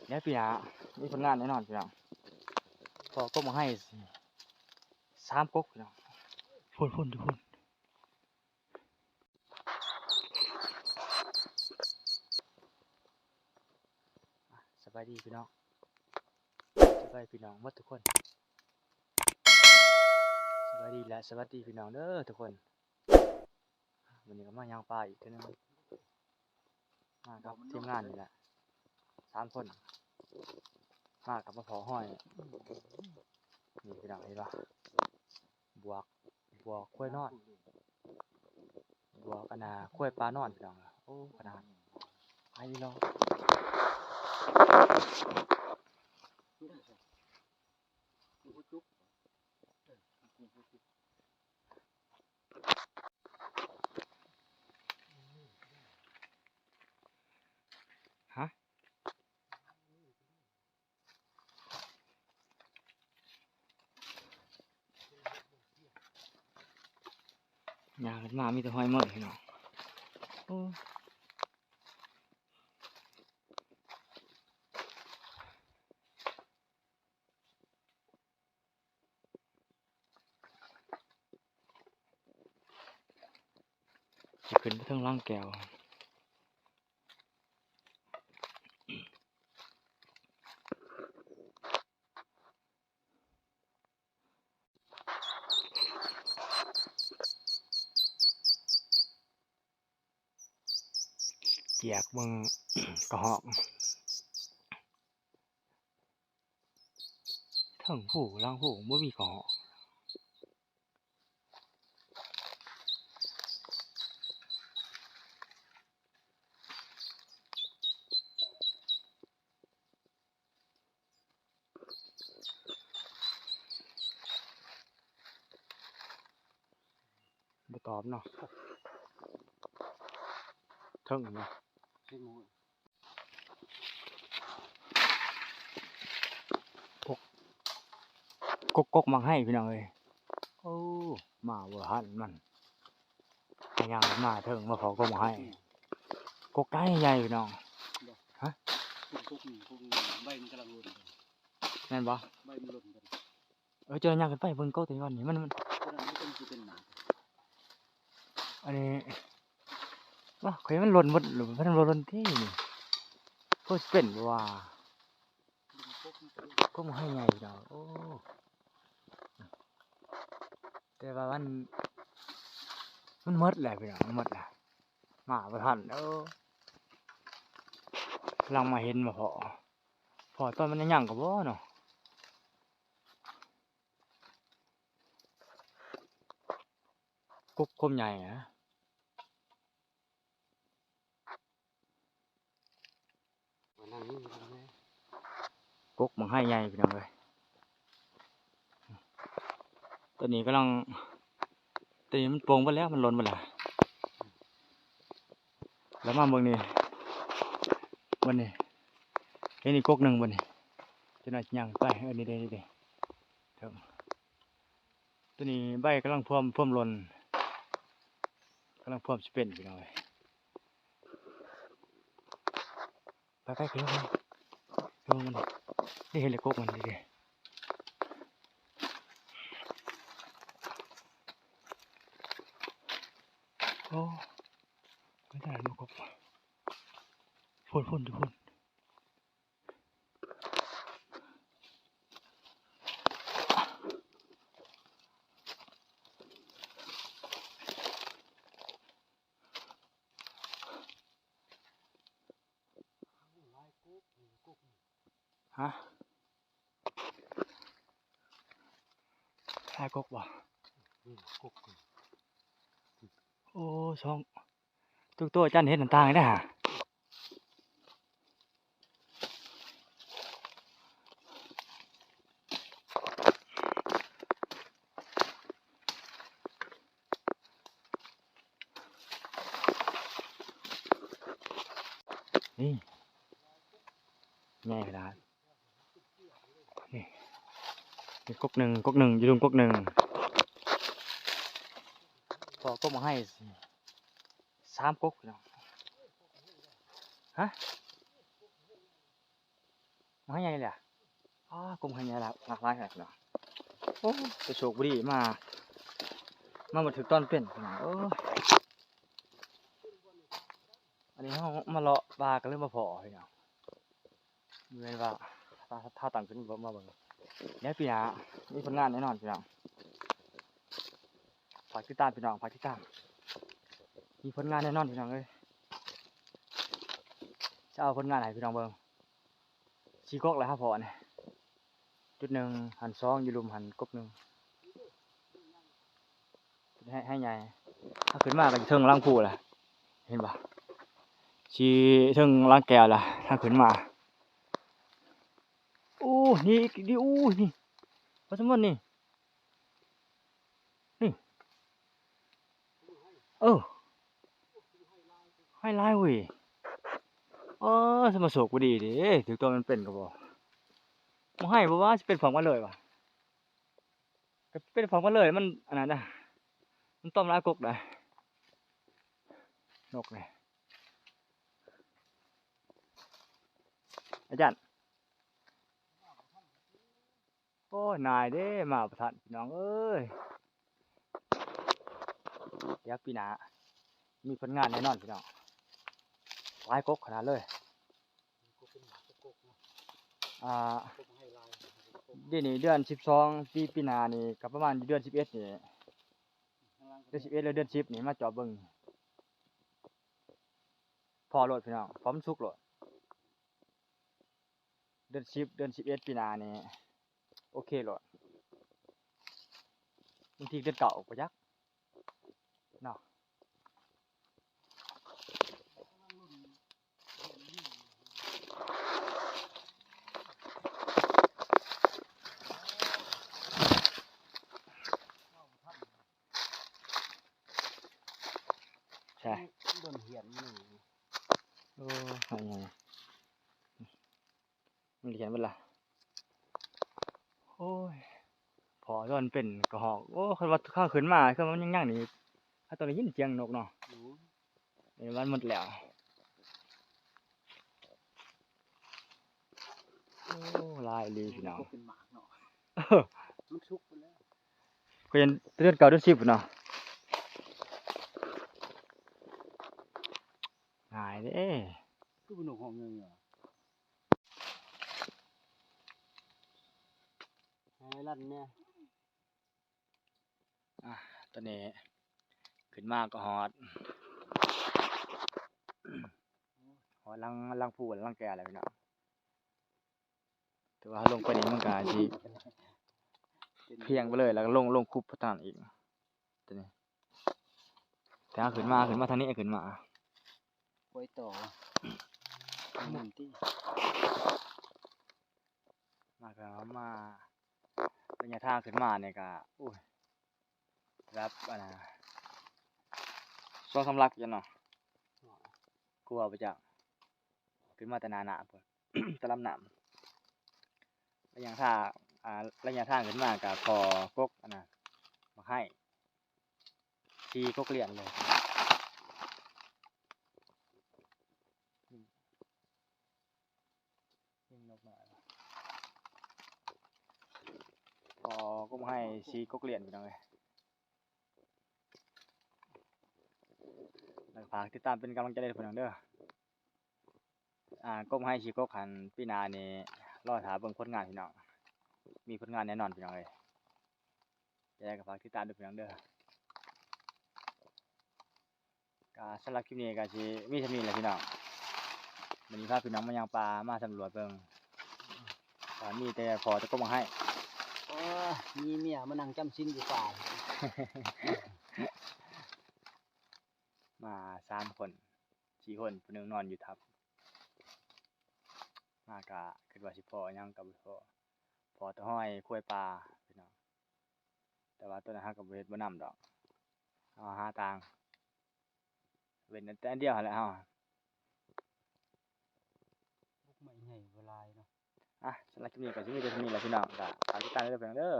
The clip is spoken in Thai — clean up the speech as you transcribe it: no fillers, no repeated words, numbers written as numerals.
เนี่ยพี่นามีผลงานแน่นอนพี่น้องพอก็มาให้3 ก๊กพี่น้องพ่นทุกคนสบายดีพี่น้องสบายพี่น้องหมดทุกคนสบายดีและสวัสดีพี่น้องเด้อทุกคนวันนี้ก็มายางปลาอีกทีนึงมากับทีมงานนี่แหละ3 คนมากับมาพอห้อยนี่พี่น้องเห็นปะบวกกล้วยนอนบวกกันกล้วยปลานอนพี่น้องโอ้ขนาดไอ้เนาะฮะยางขึ้นมามีแต่ห้อยหมดพี่น้องโอ้จะขึ้นไปทางล่างแก้วเจียกมึงกระหอกทั้งผู้ล่างผู้บ่มีกระหอกบ่ตอบเนาะเทิงเนาะกกมังให้พี่น้องเอ้ยโอ้มาเวอร์หันมันยังมาเทิงมาพอก็มาให้กกได้ใหญ่พี่น้องฮะใบมันกำลังหล่นแม่นบ่ใบมันหล่นกันเจอยังขึ้นไปเบิ่งก๊กตัวนี้ก่อนนี่มันตัวนั้นมันเป็นหนาอันนี้ว่าข่อยมันหล่นหมดหรือมันหล่นที่นี่ก็เป็นว่าก็มาให้ใหญ่พี่น้องโอ้แต่ว่ามันหมดแหละพี่น้องมันหมดแหละมาบ่ทันกำลังมาเห็นมาพอตอนมันยังก็บ่เนาะกุ๊กคมใหญ่นะกุ๊กมันให้ใหญ่พี่น้องเลยตอนนี้กำลังตอนนี้มันโป่งไปแล้วมันหล่นไปแล้วแล้วมาเบิ่งนี่วันนี้เห็นอีกกุ๊กหนึ่งวันนี้จะน่าย่างไปนี่เด้ครับตัวนี้ใบกำลังพวมหล่นกำลังพวมสิเป็นพี่น้องเลยไปเขียวมันนี่เห็นเลยกุ๊กมันดิโอ้ไม่ได้ลูกกบพ่นทุกคนฮะใช่กบบ่โอ้ช่องทุกตัวจันเห็นต่างๆได้ฮะนี่ง่ายขนาดนี่ก๊กหนึ่งอยู่ตรงก๊กหนึ่งพอก็มาให้3 ก๊กเนาะฮะ มาให้ใหญ่เลยอะกลุ่มให้ใหญ่แล้วหลากหลายขนาดเนาะโอ้จะโชคบุรีมาถึงตอนเป็นพี่น้องอันนี้เขามาเลาะปลากันเริ่มมาพอพี่น้องมีเวลาถ้าต่างขึ้นมาเบิ่งเนี่ยปีหน้ามีผลงานแน่นอนพี่น้องฝากติดตามพี่น้องฝากติดตามมีผลงานแน่นอนพี่น้องเลยจะเอาผลงานให้พี่น้องเบิ่งชีกกแล้วครับพอเนี่ยจุดหนึ่งหันซองอยู่ลุมหันกบหนึ่งให้ใหญ่ถ้าขึ้นมาก็จะเทิงล่างผูแหละเห็นปะชีเทิงล่างแก้วล่ะถ้าขึ้นมานี่ดินี่พอสมมตินี่ให้ลายเว้ยสมาโศกบ่ดีเด้ถึงตัวมันเป็นก็บ่บ่ให้บ่ว่าสิเป็นฝั่งมาเลยว่ะก็เป็นฝั่งมาเลยมันอันนั้นน่ะมันต้มลายกกได้นกนี่อาจารย์นายเด้มาประทานพี่น้องเอ้ยเดี๋ยวปีหน้ามีผลงานแน่นอนพี่น้องลายกกขนาดเลยเดี๋ยวนี้เดือน12ปีหน้านี่ก็ประมาณเดือน11นี่เดือน11หรือเดือน10นี่มาเจาะเบิ่งพอโลดพี่น้องพร้อมสุกโลดเดือน10เดือน11ปีหน้านี่โอเคโลดบางทีเดือนเก่าบ่จักเนาะใช่โดนเหียนหนึ่งให้ไงมันเขียนเบิดล่ะโอ้ยพอตอนเป็นกระหอกคันว่าข้าขึ้นมาคือมันยังนี่ถ้าตอนนี้ยินเสียงนกเนาะมันหมดแล้วลายดีพี่น้องเป็นหมากเนาะมันชุกไปแล้วก็ยังเดือนเก่าเดือน10เนาะง่ายเด้คือเป็นหนกห้องเงินเหรอให้ลั่นเนี่ยตอนนี้ขึ้นมาก็ฮอดลังพูลังแก่อะไรพี่น้องแต่ว่าลงไปนี้มันก็สิเพียงไปเลยแล้วก็ลงคุบพัฒนาอีกตัวนี้แต่ขึ้นมาทางนี้ขึ้นมาไว้ต่อมุนที่มาก็มาระยะทางขึ้นมาเนี่ยก็รับ2-3 ลักจังเนาะกลัวไปจักขึ้นมาแต่หนาๆพุ่น ตะลำน้ำระยะทางขึ้นมาก็พอกกมาให้ทีกกเลียนเลยนกหน่อยพอก็มาให้ซีกกเลียนพี่น้องเลยฝากติดตามเป็นกำลังใจให้พี่น้องเด้อกกมาให้ซีกกหันปีหน้านี่รอถาเบิ่งผลงานพี่น้องมีผลงานแน่นอนพี่น้องเลยอยากให้ฝากติดตามด้วยพี่น้องเด้อก็สำหรับคลิปนี้ก็สิมีเท่านี้แหละพี่น้องวันนี้พาพี่น้องมายังป่ามาสำรวจเบิ่งมีแต่พอจะก็มาให้มีเมียมานั่งจำชิ้นอยู่ป่ามา3 คน4 คนผู้นึงนอนอยู่ทับมากะคิดว่าสิพอยังกับพอตะห้อยคุ้ยปลาพี่น้องแต่ว่าตัวนั้นฮักกับเฮ็ดบ่นำดอกหาทางเว้นแต่อันเดียวหั่นแหละเฮาพวกใหม่ใหญ่เวลาเนาะสำหรับคลิปนี้ก็สิมีแต่เท่านี้แหละพี่น้องก็ฝากติดตามด้วยเด้อพี่น้องเด้อ